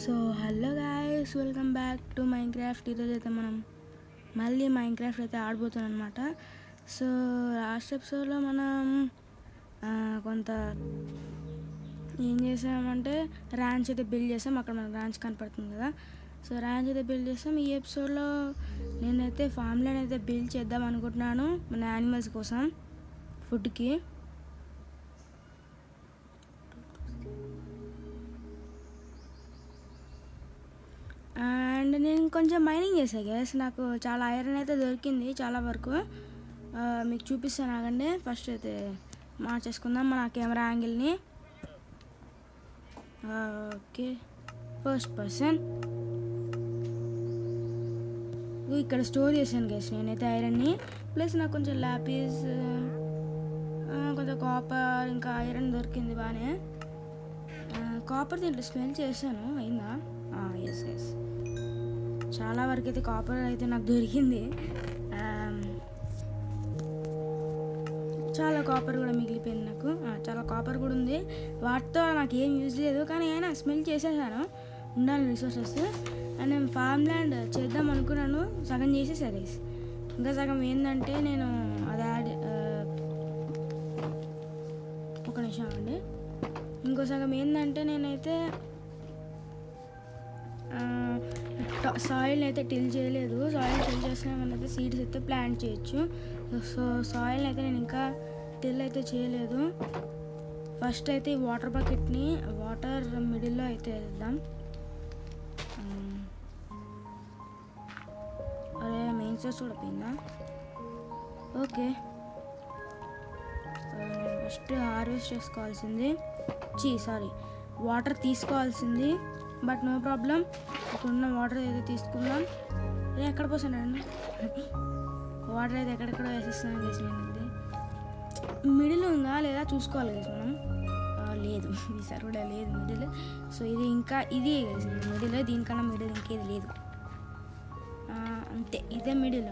So hello guys, welcome back to Minecraft. ఈరోజు అయితే మనం మళ్ళీ మైన్క్రాఫ్ట్ అయితే ఆడబోతున్నాం అనమాట. సో లాస్ట్ ఎపిసోడ్లో మనం కొంత ఏం చేసామంటే ర్యాంచ్ అయితే బిల్డ్ చేసాం. అక్కడ మనకు ర్యాంచ్ కనపడుతుంది కదా. సో ర్యాంచ్ అయితే బిల్డ్ చేసాం. ఈ ఎపిసోడ్లో నేనైతే ఫామ్ ల్యాండ్ అయితే బిల్డ్ చేద్దాం అనుకుంటున్నాను మన యానిమల్స్ కోసం ఫుడ్కి. అండ్ నేను కొంచెం మైనింగ్ చేశాను గ్యాస్. నాకు చాలా ఐరన్ అయితే దొరికింది, చాలా వరకు. మీకు చూపిస్తాను ఆగండి. ఫస్ట్ అయితే మార్చేసుకుందాం మన కెమెరా యాంగిల్ని. Okay, first person. ఇక్కడ స్టోర్ చేశాను గ్యాస్ నేనైతే ఐరన్ని. ప్లస్ నాకు కొంచెం ల్యాపీస్, కొంచెం కాపర్, ఇంకా ఐరన్ దొరికింది బాగానే. కాపర్ దీంట్లో స్మెల్ చేశాను, అయిందా? ఎస్ ఎస్, చాలా వరకు అయితే కాపర్ అయితే నాకు దొరికింది. చాలా కాపర్ కూడా మిగిలిపోయింది నాకు. చాలా కాపర్ కూడా ఉంది. వాటితో నాకు ఏం యూజ్ లేదు, కానీ అయినా స్మెల్ చేసేసాను. ఉండాలి రిసోర్సెస్. అండ్ నేను ఫామ్ ల్యాండ్ చేద్దాం అనుకున్నాను, సగం చేసేసరి. ఇంకా సగం ఏంటంటే నేను అది ఒక నిమిషం అండి. ఇంకో సగం ఏంటంటే నేనైతే సాయిల్ అయితే టిల్ చేయలేదు. సాయిల్ టిల్ చేస్తే మనైతే సీడ్స్ అయితే ప్లాంట్ చేయొచ్చు. సో సాయిల్ అయితే నేను ఇంకా టిల్ అయితే చేయలేదు. ఫస్ట్ అయితే ఈ వాటర్ బకెట్ని వాటర్ మిడిల్లో అయితే వేద్దాం. అరే మెయిన్ సోర్స్ కూడా పోయిందా? ఓకే, నేను ఫస్ట్ హార్వెస్ట్ చేసుకోవాల్సింది, సారీ వాటర్ తీసుకోవాల్సింది. బట్ నో ప్రాబ్లం, ఇక్కడున్న వాటర్ అయితే తీసుకుందాం. ఎక్కడ పోసాను వాటర్ అయితే ఎక్కడెక్కడ వేసేస్తున్నాను గేసి. నేను ఇది మిడిల్ ఉందా లేదా చూసుకోవాలి గేసి మనం. లేదు, ఈసారి కూడా లేదు మిడిల్. సో ఇది ఇంకా ఇది మిడిల్, దీనికన్నా మిడిల్ ఇంకేది లేదు. అంతే, ఇదే మిడిల్.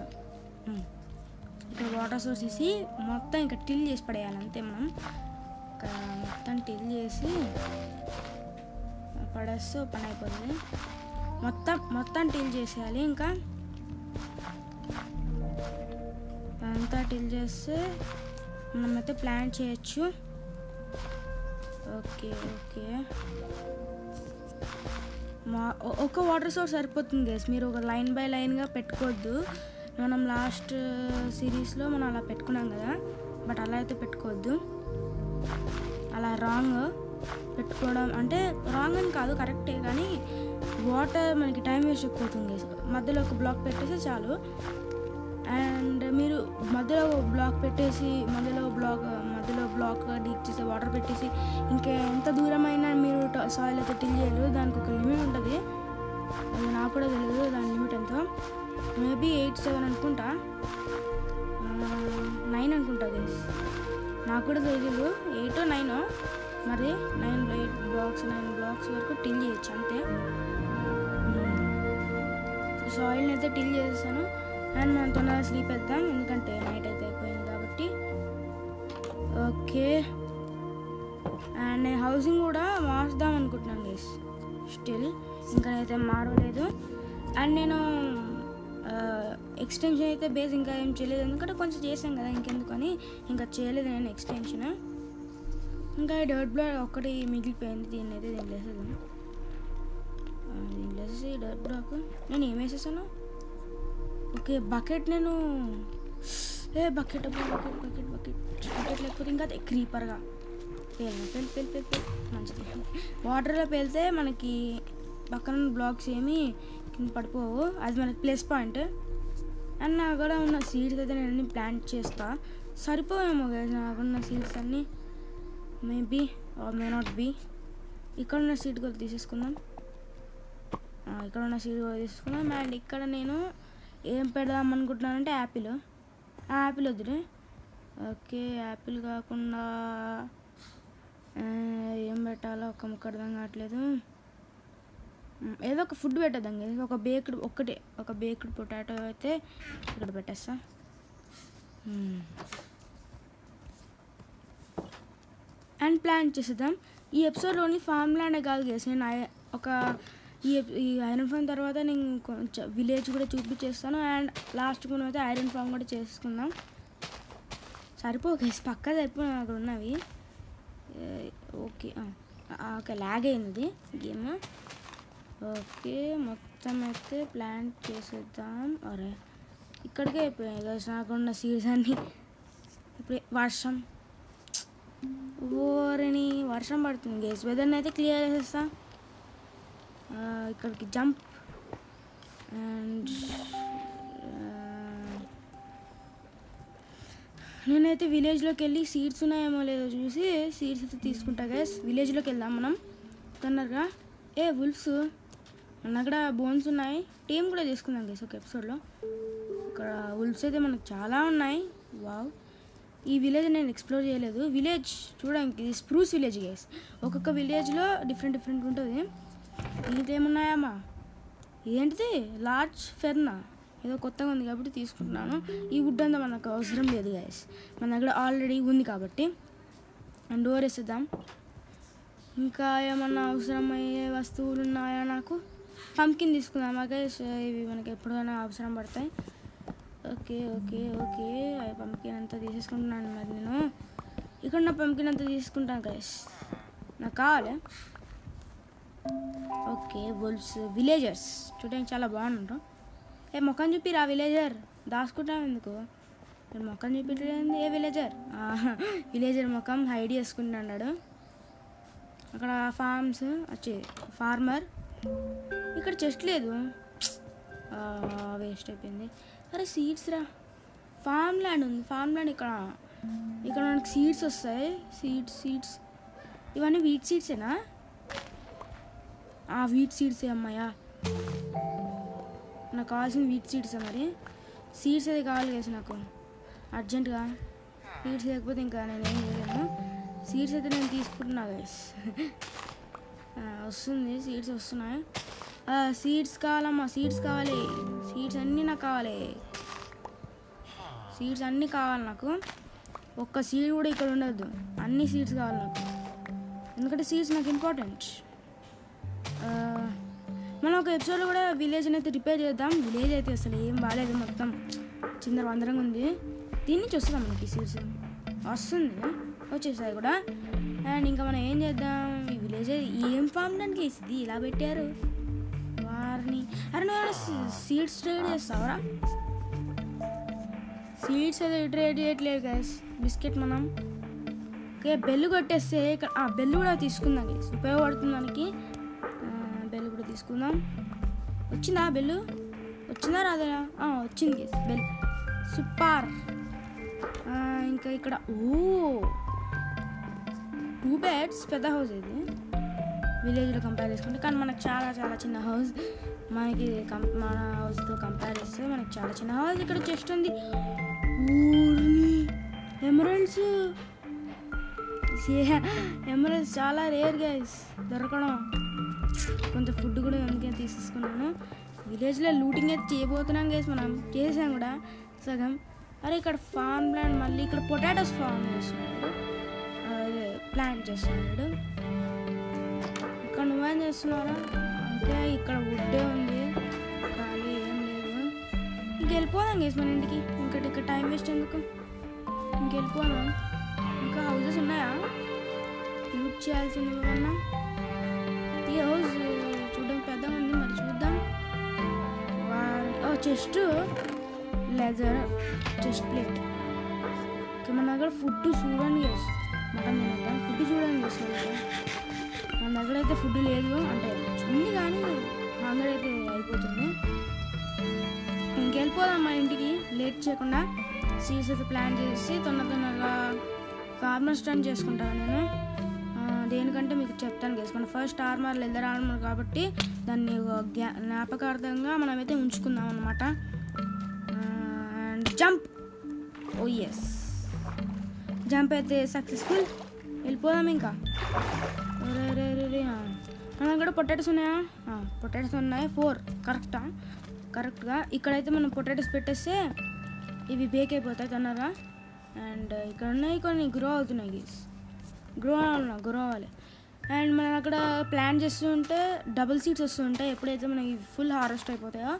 ఇక్కడ వాటర్ సోర్స్ వేసి మొత్తం ఇంకా టిల్ చేసి పడేయాలి అంతే. మనం ఇక్కడ మొత్తం టిల్ చేసి పడేస్తే పని అయిపోతుంది. మొత్తం టిల్ చేసేయాలి. ఇంకా అంతా టిల్ చేస్తే మనమైతే ప్లాంట్ చేయొచ్చు. ఓకే ఓకే, ఒక వాటర్ సోర్స్ సరిపోతుంది గైస్. మీరు ఒక లైన్ బై లైన్గా పెట్టుకోవద్దు. మనం లాస్ట్ సిరీస్లో మనం అలా పెట్టుకున్నాం కదా, బట్ అలా అయితే పెట్టుకోవద్దు. అలా రాంగ్ పెట్టుకోవడం అంటే రాంగ్ అని కాదు, కరెక్టే, కానీ వాటర్ మనకి టైం వేస్ట్ ఎక్కువవుతుంది. మధ్యలో ఒక బ్లాక్ పెట్టేసి చాలు. అండ్ మీరు మధ్యలో బ్లాక్ పెట్టేసి మధ్యలో బ్లాక్ డీప్ చేసి వాటర్ పెట్టేసి ఇంకా ఎంత దూరమైనా మీరు సాయిల్ అయితే టిల్ చేయలేదు. దానికి ఒక లిమిట్ ఉంటుంది, అది నాకు కూడా తెలియదు దాని లిమిట్ ఎంతో. మేబీ 8-7 అనుకుంటా, 9 అనుకుంటా గైస్, నాకు కూడా తెలియదు. 8 or 9, మరి 9 బ్లాక్స్ వరకు టిల్ చేయొచ్చు అంతే. సాయిల్ని అయితే టిల్ చేసేసాను. అండ్ మనం తొందరగా స్లీప్ వేద్దాం, ఎందుకంటే నైట్ అయితే అయిపోయింది కాబట్టి. ఓకే, అండ్ నేను హౌసింగ్ కూడా మార్చుదాం అనుకుంటున్నాను గైస్. స్టిల్ ఇంకా అయితే మారలేదు. అండ్ నేను ఎక్స్టెన్షన్ అయితే బేస్ ఇంకా ఏం చేయలేదు, ఎందుకంటే కొంచెం చేసాం కదా, ఇంకెందుకని ఇంకా చేయలేదు నేను ఎక్స్టెన్షన్. ఇంకా డర్ట్ బ్లాక్ ఒక్కటి మిగిలిపోయింది, దీన్ని అయితే దీంట్లో వేసేసి డర్ట్ బ్లాక్ నేను ఏం వేసేసాను. ఓకే, బకెట్ నేను బకెట్ లేకపోతే ఇంకా క్రీపర్గా పేల్ మంచిది. వాటర్లో పేలితే మనకి పక్కన బ్లాక్స్ ఏమి కింద పడిపోవు, అది మనకి ప్లస్ పాయింట్. అండ్ నాకు కూడా ఉన్న సీడ్స్ అయితే నేను అన్ని ప్లాంట్ చేస్తా. సరిపోయేమో కదా నాకున్న సీడ్స్ అన్నీ, maybe or may not be. ఇక్కడ ఉన్న సీడ్ కూడా తీసేసుకుందాం. అండ్ ఇక్కడ నేను ఏం పెడదాం అనుకుంటున్నానంటే యాపిల్ వద్దులే. ఓకే, యాపిల్ కాకుండా ఏం పెట్టాలో ఒక ముక్క అర్థం కావట్లేదు. ఏదో ఒక ఫుడ్ పెట్టేద్దాం కదా, ఒక బేక్డ్ పొటాటో అయితే ఇక్కడ పెట్టేస్తా. అండ్ ప్లాంట్ చేసేద్దాం. ఈ ఎపిసోడ్ ఓన్లీ ఫామ్ ల్యాండే కాదు గేస్, నేను ఒక ఈ ఐరన్ ఫామ్ తర్వాత నేను కొంచెం విలేజ్ కూడా చూపించేస్తాను. అండ్ లాస్ట్ మనం అయితే ఐరన్ ఫామ్ కూడా చేసుకుందాం. సరిపోకేసి పక్క సరిపోయి అక్కడ ఉన్నవి. ఓకే ఓకే ల్యాగ్ అయింది గేమ్. ఓకే మొత్తం అయితే ప్లాంట్ చేసేద్దాం. అరే ఇక్కడికే అయిపోయాయి గైస్ నాకున్న సీడ్స్ అన్నీ. ఇప్పుడు వర్షం ఓరని వర్షం పడుతుంది గైస్. వెదర్ని అయితే క్లియర్ చేసేస్తా. ఇక్కడికి జంప్ అండ్ నేనైతే విలేజ్లోకి వెళ్ళి సీడ్స్ ఉన్నాయేమో లేదో చూసి సీడ్స్ అయితే తీసుకుంటా గైస్. విలేజ్లోకి వెళ్దాం మనం తొందరగా. వుల్ఫ్స్ మన అక్కడ బోన్స్ ఉన్నాయి. టీమ్ కూడా తీసుకుందాం గైస్ ఒక ఎపిసోడ్లో. ఇక్కడ వుల్ఫ్స్ అయితే మనకు చాలా ఉన్నాయి. వావ్ ఈ విలేజ్ నేను ఎక్స్ప్లోర్ చేయలేదు. విలేజ్ చూడడానికి ఇది స్ప్రూస్ విలేజ్ గైస్. ఒక్కొక్క విలేజ్లో డిఫరెంట్ ఉంటుంది. ఇంకేమున్నాయమ్మా ఏంటిది లార్జ్ ఫెర్నా ఏదో కొత్తగా ఉంది కాబట్టి తీసుకుంటున్నాను. ఈ వుడ్ అంతా మనకు అవసరం లేదు గైస్, మన దగ్గర ఆల్రెడీ ఉంది కాబట్టి. అండ్ డోర్ వేసేద్దాం. ఇంకా ఏమన్నా అవసరమయ్యే వస్తువులు ఉన్నాయా నాకు? పంకిన్ తీసుకుందామా గైస్, ఇవి మనకి ఎప్పుడైనా అవసరం పడతాయి. ఓకే ఓకే ఓకే పంకిన్ అంతా తీసేసుకుంటున్నాను. మరి నేను ఇక్కడ నా పంకిన్ అంతా తీసుకుంటాను గైస్, నాకు కావాలి. ఓకే వుల్ఫ్స్ విలేజర్స్ చూడడానికి చాలా బాగుంటారు. మొక్కని చూపిరా విలేజర్, దాచుకుంటాం ఎందుకు? మొక్కని చూపించలేదు. విలేజర్ విలేజర్ ముఖం హైడ్ చేసుకుంటున్నాడు. అక్కడ ఫార్మ్స్ వచ్చే ఫార్మర్. ఇక్కడ చెస్ట్ లేదు, వేస్ట్ అయిపోయింది. అరే సీడ్స్ రా, ఫార్మ్ ల్యాండ్ ఉంది. ఫార్మ్ ల్యాండ్ ఇక్కడ మనకి సీడ్స్ వస్తాయి. సీడ్స్ ఇవన్నీ వీట్ సీడ్సేనా? వీట్ సీడ్సే అమ్మాయా, నాకు కావాల్సిన వీట్ సీడ్సే. మరి సీడ్స్ అయితే కావాలి కదా నాకు అర్జెంటుగా. సీడ్స్ లేకపోతే ఇంకా నేను ఏం చేయలేను. సీడ్స్ అయితే నేను తీసుకుంటున్నా గైస్. వస్తుంది సీడ్స్ వస్తున్నాయి. సీడ్స్ కావాలమ్మా, సీడ్స్ కావాలి. సీడ్స్ అన్నీ నాకు కావాలి. సీడ్స్ అన్నీ కావాలి నాకు. ఒక్క సీడ్ కూడా ఇక్కడ ఉండద్దు, అన్ని సీడ్స్ కావాలి నాకు. ఎందుకంటే సీడ్స్ నాకు ఇంపార్టెంట్. మనం ఒక ఎపిసోడ్లో కూడా విలేజ్ని అయితే రిపేర్ చేద్దాం. విలేజ్ అయితే అసలు ఏం బాగాలేదు, మొత్తం చిందరవందరంగా ఉంది. దీని నుంచి వస్తుందా మనకి సీడ్స్? వస్తుంది, వచ్చేసాయి కూడా. అండ్ ఇంకా మనం ఏం చేద్దాం, ఈ విలేజ్ ఏం ఫామ్ దానికి వేసింది ఇలా పెట్టారు వారిని. అరే నువ్వు సీడ్స్ ట్రేడ్ చేస్తావరా? సీడ్స్ అయితే ట్రేడ్ చేయట్లేదు గైస్. బిస్కెట్ మనం ఓకే బెల్లు కొట్టేస్తే ఇక్కడ బెల్లు కూడా తీసుకుందాం గైస్, ఉపయోగపడుతుంది దానికి. బెల్ కూడా తీసుకుందాం. వచ్చిందా బెల్లు? వచ్చిందా రాదా? వచ్చింది గైస్ బెల్, సూపర్. ఇంకా ఇక్కడ 2 బెడ్స్, పెద్ద హౌస్ ఇది విలేజ్లో కంపేర్ చేసుకుంటే. కానీ మనకు చాలా చాలా చిన్న హౌస్, మనకి మన హౌస్తో కంపేర్ చేస్తే మనకి చాలా చిన్న హౌస్. ఇక్కడ చెస్ట్ ఉంది. ఎమరల్డ్స్ చాలా రేర్ గైస్ దొరకడం. కొంత ఫుడ్ కూడా అందుకే తీసేసుకున్నాను. విలేజ్లో లూటింగ్ అయితే చేయబోతున్నాం గైస్, మనం చేసాం కూడా సగం. అరే ఇక్కడ ఫార్మ్ ల్యాండ్, మళ్ళీ ఇక్కడ పొటాటోస్ ఫార్మ్ చేస్తున్నాడు, అదే ప్లాంట్ చేస్తున్నాడు. ఇక్కడ నువ్వేం చేస్తున్నారా? ఓకే ఇక్కడ వుడ్డే ఉంది, ఖాళీ ఏం లేదు. ఇంకెళ్ళిపోదాం గైస్ మన ఇంటికి. ఇక్కడ టైం వేస్ట్ ఎందుకు, ఇంకెళ్ళిపోదాం. ఇంకా హౌసెస్ ఉన్నాయా యూజ్ చేయాల్సింది ఏమన్నా? ఈ హౌస్ చూడడానికి పెద్దగా ఉంది, మరి చూద్దాం. Chest leather chest plate. మన దగ్గర ఫుడ్ చూడండి గైస్, మటన్ తినేద్దాం. ఫుడ్ చూడండి గైస్, మన దగ్గర అయితే ఫుడ్ లేదు, అంటే ఉంది కానీ హంగర్ అయితే అయిపోతుంది. ఇంకెళ్ళిపోదాం మా ఇంటికి లేట్ చేయకుండా. సీడ్స్ అయితే ప్లాన్ చేసి తొందరగా ఫార్మర్ స్టన్ చేసుకుంటాను నేను. దేనికంటే మీకు చెప్తాను గైస్, మన ఫస్ట్ ఆర్మర్ లెదర్ ఆర్మర్ కాబట్టి దాన్ని జ్ఞాపకార్థంగా మనమైతే ఉంచుకుందాం అన్నమాట. And jump, oh yes jump అయితే సక్సెస్ఫుల్. వెళ్ళిపోదాం ఇంకా. మన దగ్గర పొటాటోస్ ఉన్నాయా? పొటాటోస్ ఉన్నాయి 4 కరెక్ట్గా. ఇక్కడైతే మనం పొటాటోస్ పెట్టేస్తే ఇవి బేక్ అయిపోతాయి తొందరగా. అండ్ ఇక్కడ ఉన్నాయి కొన్ని గ్రో అవుతున్నాయి గైస్, గ్రో అవ్వాలి. అండ్ మనం అక్కడ ప్లాన్ చేస్తూ ఉంటే డబుల్ సీట్స్ వస్తూ ఉంటాయి. ఎప్పుడైతే మనకి ఫుల్ హారెస్ట్ అయిపోతాయో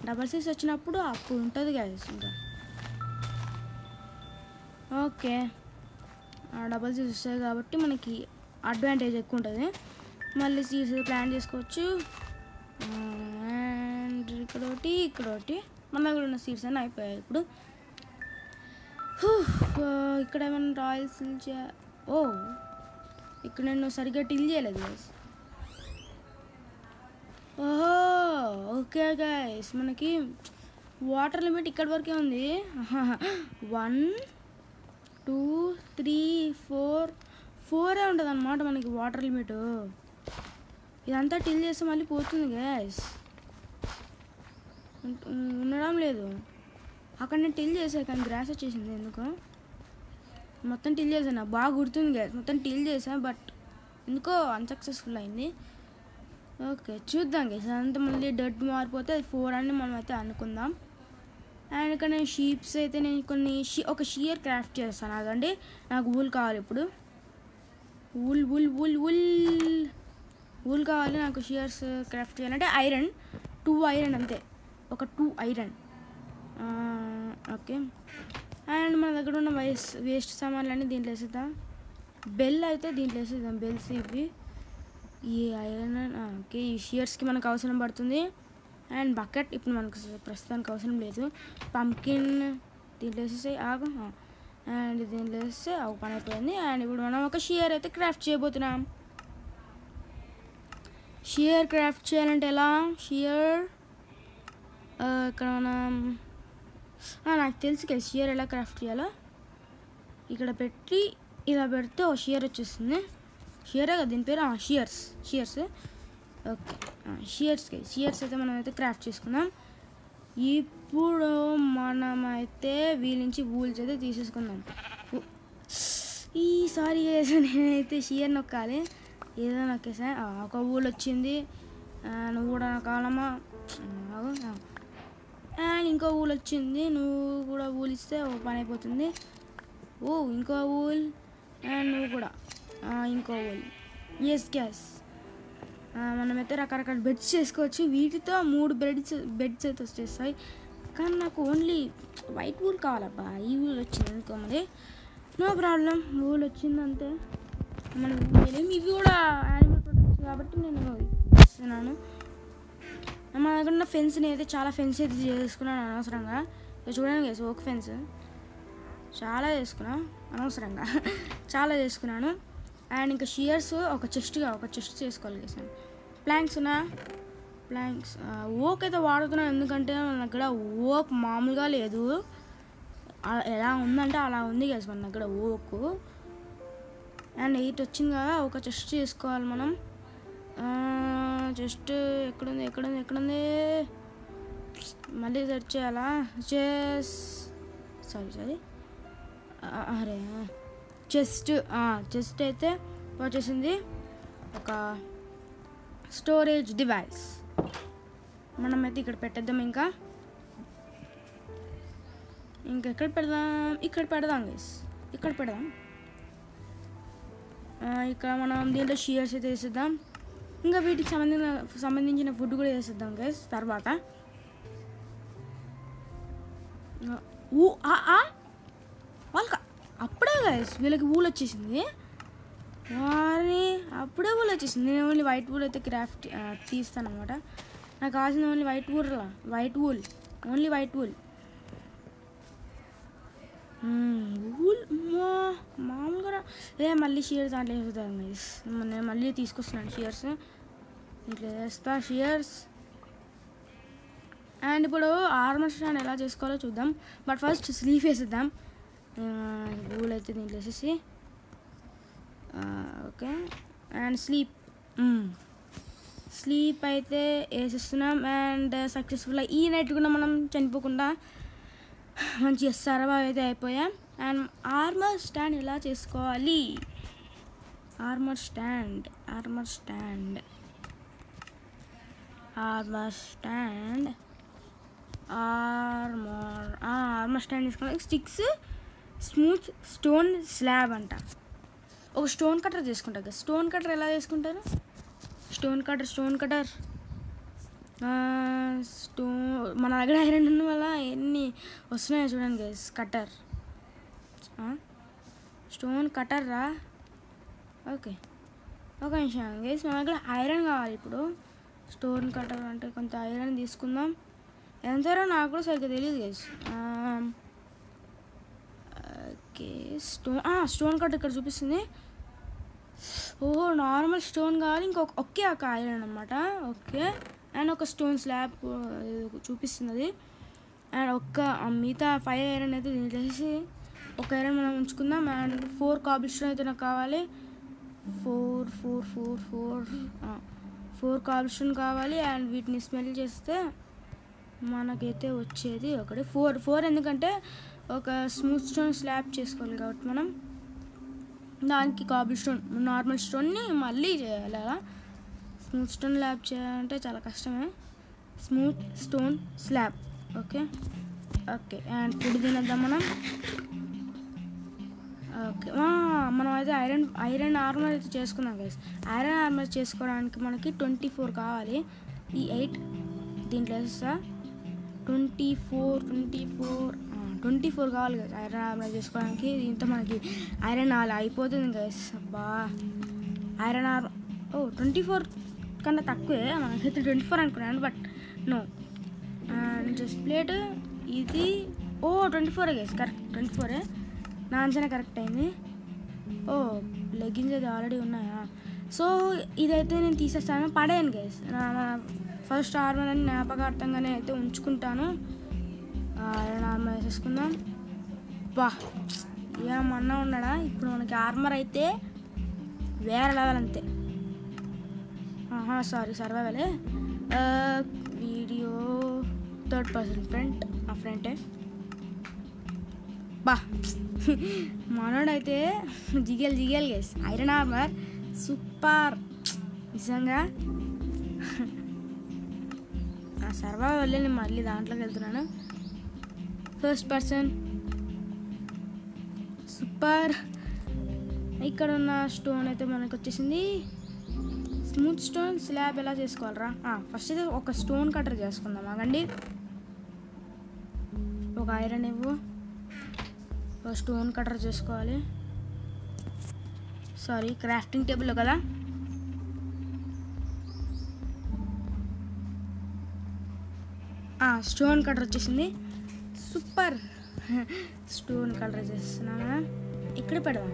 డబుల్ సీట్స్ వచ్చినప్పుడు అప్పుడు ఉంటుంది గైస్. ఇంకా ఓకే, డబుల్ సీట్స్ వస్తాయి కాబట్టి మనకి అడ్వాంటేజ్ ఎక్కువ ఉంటుంది. మళ్ళీ సీట్స్ ప్లాన్ చేసుకోవచ్చు. అండ్ ఇక్కడ ఒకటి మన దగ్గర ఉన్న సీట్స్ అన్నీ అయిపోయాయి. ఇప్పుడు ఇక్కడ ఏమైనా రాయల్స్ ఇక్కడ నేను సరిగ్గా టిల్ చేయలేదు గైస్. ఓహో ఓకే గైస్, మనకి వాటర్ లిమిట్ ఇక్కడ వరకే ఉంది. 1 2 3 4 ఉంటుంది అన్నమాట మనకి వాటర్ లిమిట్. ఇదంతా టిల్ చేస్తే మళ్ళీ పోతుంది గైస్, ఉండడం లేదు. అక్కడ నేను టిల్ చేసాను కానీ గ్రాస్ వచ్చేసింది ఎందుకో. మొత్తం టిల్ చేశాను, నాకు బాగా గుర్తుంది గైస్. మొత్తం టిల్ చేసాను బట్ ఎందుకో అన్సక్సెస్ఫుల్ అయింది. ఓకే చూద్దాం గైస్, అదంతా మళ్ళీ డర్ట్ మారిపోతే అది 4 అని మనం అయితే అనుకుందాం. అండ్ ఇక్కడ నేను షీప్స్ అయితే నేను కొన్ని ఒక షియర్ క్రాఫ్ట్ చేస్తాను. అదండి నాకు ఊల్ కావాలి. ఇప్పుడు ఊల్ కావాలి నాకు. షియర్స్ క్రాఫ్ట్ చేయాలంటే ఐరన్ 2 ఐరన్ అంతే, ఒక 2 ఐరన్. ఓకే, అండ్ మన దగ్గర ఉన్న వేస్ట్ సామాన్లన్నీ దీంట్లో వేసేద్దాం. బెల్ అయితే దీంట్లో వేసేద్దాం. బెల్స్ ఇవి ఈ ఐరన్. ఓకే, ఈ షియర్స్కి మనకు అవసరం పడుతుంది. అండ్ బకెట్ ఇప్పుడు మనకు ప్రస్తుతానికి అవసరం లేదు. పంకిన్ దీంట్లో వేసేసాయి ఆగు. అండ్ దీంట్లో వేస్తే ఒక పని అయిపోయింది. అండ్ ఇప్పుడు మనం ఒక షియర్ అయితే క్రాఫ్ట్ చేయబోతున్నాం. షియర్ క్రాఫ్ట్ చేయాలంటే ఎలా? షియర్ ఇక్కడ మనం నాకు తెలుసు కదా షియర్ ఎలా క్రాఫ్ట్ చేయాలో. ఇక్కడ పెట్టి ఇలా పెడితే ఓ షియర్ వచ్చేస్తుంది. షియరే కదా దీని పేరు? షియర్స్. ఓకే, షియర్స్ అయితే మనం అయితే క్రాఫ్ట్ చేసుకుందాం. ఇప్పుడు మనమైతే వీళ్ళ నుంచి వూల్స్ అయితే తీసేసుకుందాం. ఈసారి నేనైతే షియర్ నొక్కాలి, ఏదో నొక్కేసా. ఒక వూల్ వచ్చింది. నువ్వు కూడా నొక్కాలమ్మా. అండ్ ఇంకో వూల్ వచ్చింది, నువ్వు కూడా వూల్ ఇస్తే ఒక పని అయిపోతుంది. ఇంకో వూల్. అండ్ నువ్వు కూడా ఇంకో వూల్. ఎస్ గ్యాస్, మనమైతే రకరకాల బెడ్స్ చేసుకోవచ్చు. వీటితో 3 బెడ్స్ అయితే వచ్చేస్తాయి. కానీ నాకు ఓన్లీ వైట్ వూల్ కావాలబ్బా. ఈ వూల్ వచ్చింది ఎందుకో మరి. నో ప్రాబ్లం, వూల్ వచ్చింది అంతే. మనం ఇవి కూడా యానిమల్ ప్రొడక్ట్స్ కాబట్టి నేను ఇస్తున్నాను. మన దగ్గర ఉన్న ఫెన్స్ని అయితే చాలా ఫెన్స్ అయితే చేసుకున్నాను అనవసరంగా. చూడండి గైస్, ఒక ఫెన్స్ చాలా చేసుకున్నాను అనవసరంగా. చాలా చేసుకున్నాను. అండ్ ఇంకా షియర్స్ ఒక చెస్ట్ చేసుకోవాలి గైస్. ప్లాంక్స్ ఓక్ అయితే వాడుతున్నాను ఎందుకంటే మన దగ్గర ఓక్ మామూలుగా లేదు. ఎలా ఉందంటే అలా ఉంది గైస్ మన దగ్గర ఓక్. అండ్ 8 వచ్చింది కదా, ఒక చెస్ట్ చేసుకోవాలి మనం. చెస్ట్ ఎక్కడుంది? మళ్ళీ సెర్చ్ చేయాలా? సారీ అరే చెస్ట్ అయితే వచ్చేసింది. ఒక స్టోరేజ్ డివైస్ మనమైతే ఇక్కడ పెట్టేద్దాం. ఇంకా ఎక్కడ పెడదాం? ఇక్కడ పెడదాం గైస్, ఇక్కడ పెడదాం. ఇక్కడ మనం దీంట్లో షియర్స్ అయితే వేసేద్దాం. ఇంకా వీటికి సంబంధించిన ఫుడ్ కూడా వేసేద్దాం గైస్ తర్వాత. వాళ్ళకి అప్పుడే గైస్ వీళ్ళకి వూల్ వచ్చేసింది. అప్పుడే వూల్ వచ్చేసింది. నేను ఓన్లీ వైట్ వూల్ అయితే క్రాఫ్ట్ తీస్తాను అనమాట. నాకు కావాల్సింది only white wool only white wool. మామూలుగా మళ్ళీ షియర్స్ దాంట్లో వేస్తాను గైస్. నేను మళ్ళీ తీసుకొస్తున్నాను షియర్స్. ఇట్లా వేస్తా షియర్స్. అండ్ ఇప్పుడు ఆర్మర్ స్టాండ్ ఎలా చేసుకోవాలో చూద్దాం. బట్ ఫస్ట్ స్లీప్ వేసేద్దాం. వూల్ అయితే దీంట్లో వేసేసి ఓకే. అండ్ స్లీప్ అయితే వేసేస్తున్నాం. అండ్ సక్సెస్ఫుల్గా ఈ నైట్ కూడా మనం చనిపోకుండా మంచిగా సర్వైవ్ అయితే అయిపోయాం. అండ్ ఆర్మర్ స్టాండ్ ఎలా చేసుకోవాలి? ఆర్మర్ స్టాండ్ తీసుకోవాలి. స్టిక్స్, స్మూత్ స్టోన్ స్లాబ్ అంట. ఒక స్టోన్ కట్టర్ తీసుకుంటా గైస్. స్టోన్ కట్టర్ ఎలా తీసుకుంటారు? స్టోన్ కట్టర్ మన దగ్గర ఐరన్ ఉన్న వల్ల ఎన్ని వస్తున్నాయో చూడండి గైస్. కట్టర్ స్టోన్ కట్టర్ రా. ఓకే ఒక నిమిషం గైస్, మన దగ్గర ఐరన్ కావాలి ఇప్పుడు. స్టోన్ కట్టర్ అంటే కొంత ఐరన్ తీసుకుందాం. ఎంతైనా నాకు కూడా సరిగ్గా తెలియదు గైస్. ఓకే స్టోన్ కట్టర్ ఇక్కడ చూపిస్తుంది. నార్మల్ స్టోన్ కావాలి, ఒకే ఒక ఐరన్ అనమాట. ఓకే అండ్ ఒక స్టోన్ స్లాబ్ చూపిస్తుంది. అండ్ మిగతా 5 ఐరన్ అయితే దీంట్లో వేసి ఒక ఐరన్ మనం ఉంచుకుందాం. అండ్ 4 కాబుల్ స్టోన్ అయితే నాకు కావాలి. 4 కాబుల్ స్టోన్ కావాలి. అండ్ వీటిని స్మెల్ చేస్తే మనకైతే వచ్చేది ఒకటి 4 ఎందుకంటే ఒక స్మూత్ స్టోన్ స్లాబ్ చేసుకోవాలి కాబట్టి మనం దానికి కాబుల్ స్టోన్ నార్మల్ స్టోన్ని మళ్ళీ చేయాలి. అలా స్మూత్ స్టోన్ స్లాబ్ చేయాలంటే చాలా కష్టమే. Smooth stone slab. Okay and food తినేద్దాం మనం. ఓకే మనం అయితే ఐరన్ ఆర్మర్ అయితే చేసుకుందాం గైస్. ఐరన్ ఆర్మర్ చేసుకోవడానికి మనకి 24 కావాలి. ఈ 8 దీంట్లో వేస్తా. 24 కావాలి కదా ఐరన్ ఆర్మర్ చేసుకోవడానికి. దీంతో మనకి ఐరన్ అయిపోతుంది గైస్. అబ్బా ఐరన్ 24 కన్నా తక్కువే. మనకైతే 24 అనుకున్నాను but no. And just plate ఇది 24 గైస్. కరెక్ట్ 24. నా అంచనా కరెక్ట్ అయింది. లెగ్గిన్స్ అయితే ఆల్రెడీ ఉన్నాయా? సో ఇదైతే నేను తీసేస్తాను, పడేయను గైస్. నా ఫస్ట్ ఆర్మర్ అని జ్ఞాపకార్థంగానే అయితే ఉంచుకుంటాను. ఐరన్ ఆర్మర్ వేసేసుకుందాం. ఏమన్నా ఉన్నాడా? ఇప్పుడు మనకి ఆర్మర్ అయితే వేరే లెవెల్ అంతే. సారీ సర్వైవలే. వీడియో 3rd person ఫ్రంటే మనోడైతే జిగేల్ గేస్. ఐరన్ ఆర్మర్ సూపర్ నిజంగా. సర్వైవల్ నేను మళ్ళీ దాంట్లోకి వెళ్తున్నాను. 1st person super. ఇక్కడ ఉన్న స్టోన్ అయితే మనకు వచ్చేసింది. స్మూత్ స్టోన్ స్లాబ్ ఎలా చేసుకోవాలరా? ఫస్ట్ అయితే ఒక స్టోన్ కట్టర్ చేసుకుందాం. ఆగండి, ఒక ఐరన్ ఇవ్వు. ఒక స్టోన్ కట్టర్ చేసుకోవాలి. సారీ క్రాఫ్టింగ్ టేబుల్లో కదా. స్టోన్ కట్టర్ వచ్చేసింది. సూపర్. స్టోన్ కట్టర్ చేస్తున్నాను. ఇక్కడ పెడదాం,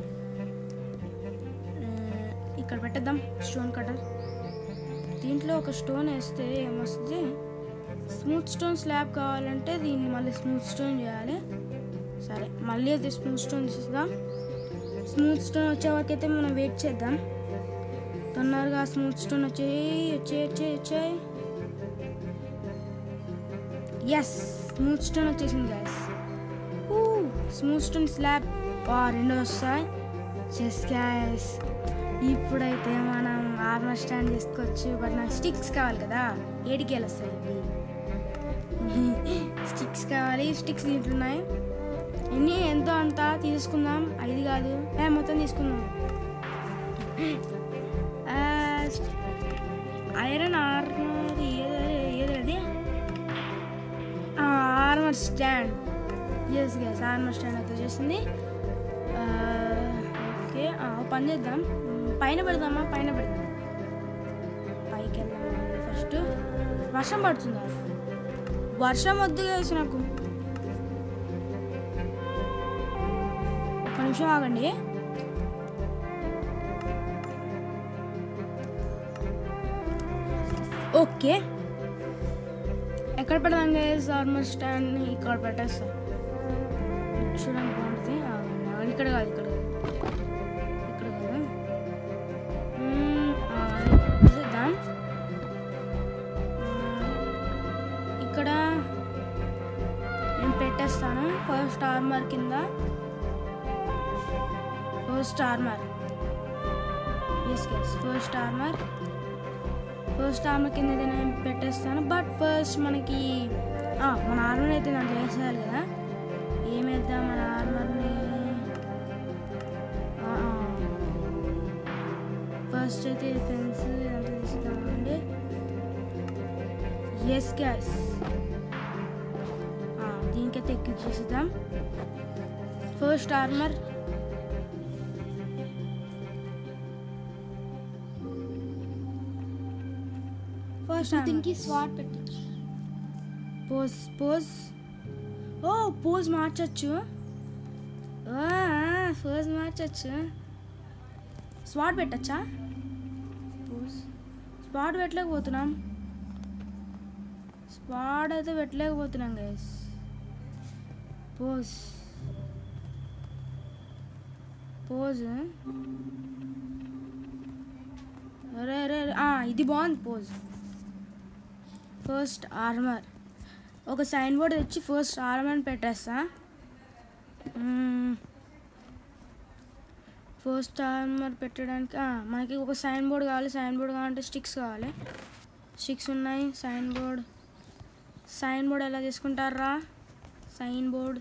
ఇక్కడ పెట్టేద్దాం స్టోన్ కట్టర్. దీంట్లో ఒక స్టోన్ వేస్తే ఏమొస్తుంది? స్మూత్ స్టోన్ స్లాబ్ కావాలంటే దీన్ని మళ్ళీ స్మూత్ స్టోన్ చేయాలి. సరే మళ్ళీ అయితే స్మూత్ స్టోన్ తీసేద్దాం. స్మూత్ స్టోన్ వచ్చే వరకు అయితే మనం వెయిట్ చేద్దాం. తొందరగా స్మూత్ స్టోన్ వచ్చాయి. ఎస్ స్మూత్ స్టోన్ వచ్చేసింది గైస్. స్మూత్ స్టోన్ స్లాబ్ 2 వస్తాయి. Chess guys. ఇప్పుడైతే మనం ఆర్మర్ స్టాండ్ చేసుకోవచ్చు. బట్ నాకు స్టిక్స్ కావాలి కదా. 7 కేలు వస్తాయి. స్టిక్స్ కావాలి. స్టిక్స్ దీంట్లో ఉన్నాయి. ఎంతో అంతా తీసుకుందాం. 5 కాదు, మొత్తం తీసుకుందాం. ఐరన్ ఆర్మర్ ఏది armour stand. Yes guys armour stand అయితే చేసింది. ఓకే పని చేద్దాం. పైన పెడదామా? పైకి వెళ్దామా? ఫస్ట్ వర్షం పడుతుందా? వర్షం వద్దు గైస్ నాకు. ఒక నిమిషం ఆగండి. ఓకే ఎక్కడ పెడదాం గైస్ ఆర్మర్ స్టాండ్? ఇక్కడ పెట్టేస్తా. చూడండి బాగుంటుంది. ఇక్కడ కాదు ఇక్కడ కాదు. ఇక్కడ నేను పెట్టేస్తాను. ఫస్ట్ ఆర్మర్ కింద ఫస్ట్ ఆర్మర్ కింద అయితే నేను పెట్టేస్తాను. బట్ ఫస్ట్ మనకి మన ఆర్మర్ అయితే నాకు వేసేయాలి కదా. ఏమేద్దాం మన ఆర్మర్ని? ఫస్ట్ అయితే ఫెన్స్ ఎంత తీసుకుందామండి. ఎస్ గ్యాస్ దీనికైతే ఎక్కువ చేసేద్దాం. ఫస్ట్ ఆర్మర్ దీనికి స్వాట్ పెట్టచ్చు. పోజ్ పోజ్ మార్చచ్చు. పోజ్ మార్చచ్చు. స్వాట్ పెట్టచ్చా? స్పాట్ పెట్టలేకపోతున్నాం. స్పాట్ అయితే పెట్టలేకపోతున్నాం గైస్. పోజ్ అరే ఇది బాగుంది పోజ్. ఫస్ట్ ఆర్మర్ ఒక సైన్ బోర్డ్ తెచ్చి ఫస్ట్ ఆర్మర్ అని పెట్టేస్తా. ఫస్ట్ ఆర్మర్ పెట్టడానికి మనకి ఒక సైన్ బోర్డ్ కావాలి. సైన్ బోర్డ్ కావాలంటే స్టిక్స్ కావాలి. స్టిక్స్ ఉన్నాయి. సైన్ బోర్డ్ ఎలా చేసుకుంటారా? సైన్ బోర్డ్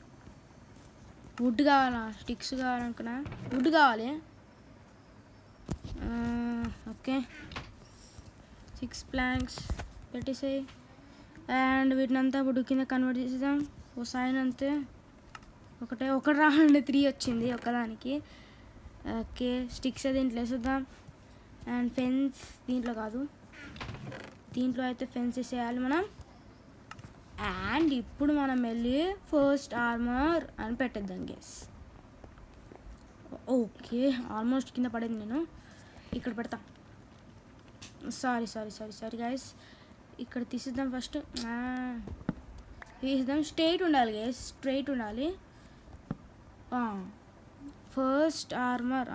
వుడ్ కావాలా? స్టిక్స్ కావాలనుకున్నా. వుడ్ కావాలి. ఓకే 6 ప్లాంక్స్ పెట్టేసాయి. అండ్ వీటినంతా వుడ్ కింద కన్వర్ట్ చేసేద్దాం. ఓ సైన్ అంతే ఒకటి రాండి 3 వచ్చింది ఒకదానికి. ఓకే స్టిక్స్ దీంట్లో వేసేద్దాం. అండ్ ఫెన్స్ దీంట్లో కాదు, దీంట్లో అయితే ఫెన్స్ వేసేయాలి మనం. అండ్ ఇప్పుడు మనం వెళ్ళి ఫస్ట్ ఆర్మర్ అని పెట్టేద్దాం గైస్. ఓకే ఆల్మోస్ట్ కింద పడేది, నేను ఇక్కడ పెడతా. Sorry guys. ఇక్కడ తీసేద్దాం. ఫస్ట్ తీసేద్దాం. స్ట్రైట్ ఉండాలి గైస్, స్ట్రైట్ ఉండాలి. ఫస్ట్ ఆర్మర్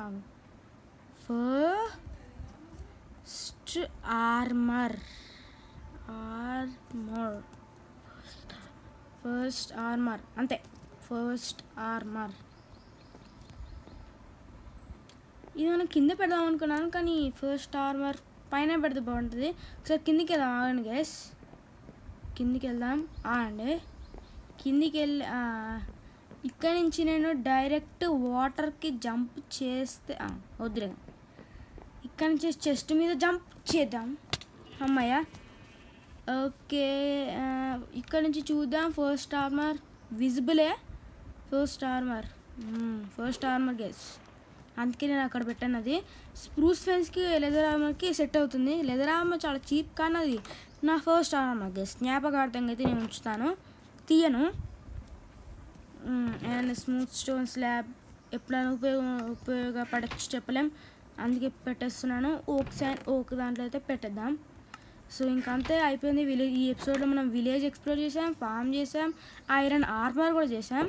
అంతే. ఫస్ట్ ఆర్మర్ ఇది మనం కింద పెడదాం అనుకున్నాను, కానీ ఫస్ట్ ఆర్మర్ పైన పెడితే బాగుంటుంది. ఒకసారి కిందికి వెళ్దాం. ఆగండి గైస్, కిందికి వెళ్దాం. అండి కిందికి వెళ్ళి ఇక్కడ నుంచి నేను డైరెక్ట్ వాటర్కి జంప్ చేస్తే వద్దులే, ఇక్కడ నుంచి చెస్ట్ మీద జంప్ చేద్దాం. అమ్మయ్య. ఓకే ఇక్కడ నుంచి చూద్దాం. ఫస్ట్ ఆర్మర్ విజిబులే. ఫస్ట్ ఆర్మర్ గైస్, అందుకే నేను అక్కడ పెట్టాను. అది స్ప్రూస్ ఫెన్స్కి లెదర్ ఆర్మర్కి సెట్ అవుతుంది. లెదర్ ఆర్మర్ చాలా చీప్, కానీ అది నా ఫస్ట్ ఆర్మర్ గైస్. జ్ఞాపకార్థంగా అయితే నేను ఉంచుతాను, తీయను. అండ్ స్మూత్ స్టోన్ స్లాబ్ ఎప్పుడైనా ఉపయోగపడచ్చు చెప్పలేం, అందుకే పెట్టేస్తున్నాను. ఓక్ దాంట్లో అయితే పెట్టేద్దాం. సో ఇంకంతే అయిపోయింది. ఈ ఎపిసోడ్లో మనం విలేజ్ ఎక్స్ప్లోర్ చేసాం, ఫామ్ చేసాం, ఐరన్ ఆర్మర్ కూడా చేసాం.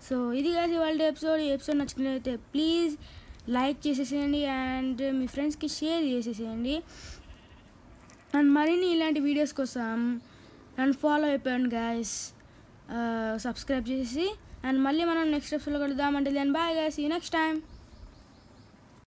సో ఇది కాదు ఇవాళ ఎపిసోడ్. ఈ ఎపిసోడ్ నచ్చినట్లయితే ప్లీజ్ లైక్ చేసేసేయండి అండ్ మీ ఫ్రెండ్స్కి షేర్ చేసేసేయండి. అండ్ మరిన్ని ఇలాంటి వీడియోస్ కోసం నన్ను ఫాలో అయిపోయాను గైస్, సబ్స్క్రైబ్ చేసి. అండ్ మళ్ళీ మనం నెక్స్ట్ ఎపిసోడ్లో కలుద్దాం. అంటే then bye guys, see you next time.